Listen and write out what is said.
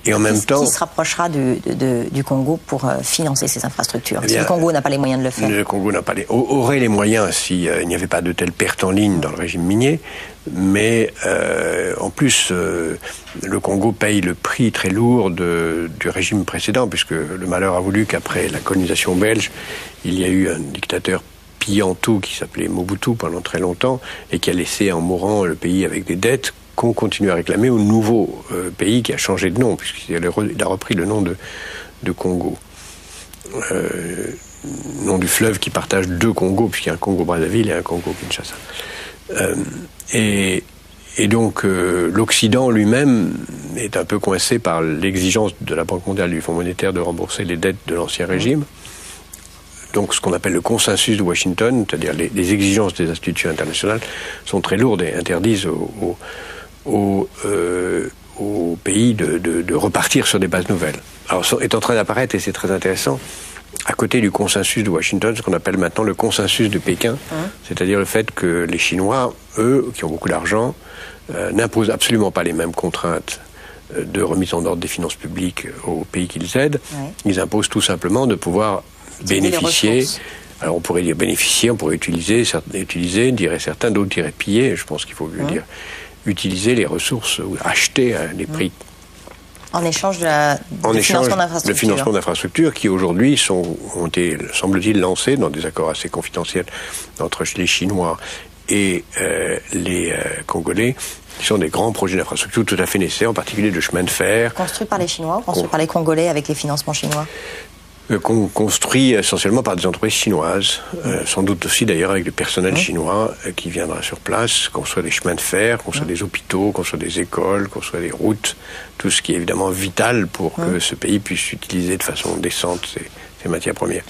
Et en même temps... Qui se rapprochera du Congo pour financer ces infrastructures? Parce que le Congo n'a pas les moyens de le faire. Le Congo aurait les moyens s'il n'y avait pas de telles pertes en ligne dans le régime minier. Mais en plus, le Congo paye le prix très lourd du régime précédent, puisque le malheur a voulu qu'après la colonisation belge, il y a eu un dictateur pillant tout qui s'appelait Mobutu pendant très longtemps et qui a laissé en mourant le pays avec des dettes qu'on continue à réclamer au nouveau pays qui a changé de nom, puisqu'il a repris le nom de Congo. Nom du fleuve qui partage deux Congos, puisqu'il y a un Congo-Brazzaville et un Congo-Kinshasa. Et donc l'Occident lui-même est un peu coincé par l'exigence de la Banque mondiale, du Fonds monétaire, de rembourser les dettes de l'ancien régime. Donc ce qu'on appelle le consensus de Washington, c'est-à-dire les exigences des institutions internationales, sont très lourdes et interdisent aux pays de repartir sur des bases nouvelles. Alors est en train d'apparaître, et c'est très intéressant, à côté du consensus de Washington, ce qu'on appelle maintenant le consensus de Pékin, c'est-à-dire le fait que les Chinois, eux, qui ont beaucoup d'argent, n'imposent absolument pas les mêmes contraintes de remise en ordre des finances publiques aux pays qu'ils aident. Ils imposent tout simplement de pouvoir bénéficier. Alors on pourrait dire bénéficier, on pourrait utiliser, diraient certains, d'autres diraient piller. Je pense qu'il faut dire utiliser les ressources ou acheter à des prix. En échange de financement d'infrastructures qui aujourd'hui ont été, semble-t-il, lancés dans des accords assez confidentiels entre les Chinois et les Congolais, qui sont des grands projets d'infrastructures tout à fait nécessaires, en particulier de chemins de fer. Construits par les Chinois ou construits par les Congolais avec les financements chinois? Construit essentiellement par des entreprises chinoises, sans doute aussi d'ailleurs avec du personnel chinois qui viendra sur place, construire des chemins de fer, construire des hôpitaux, construire des écoles, construire des routes, tout ce qui est évidemment vital pour que ce pays puisse utiliser de façon décente ses matières premières.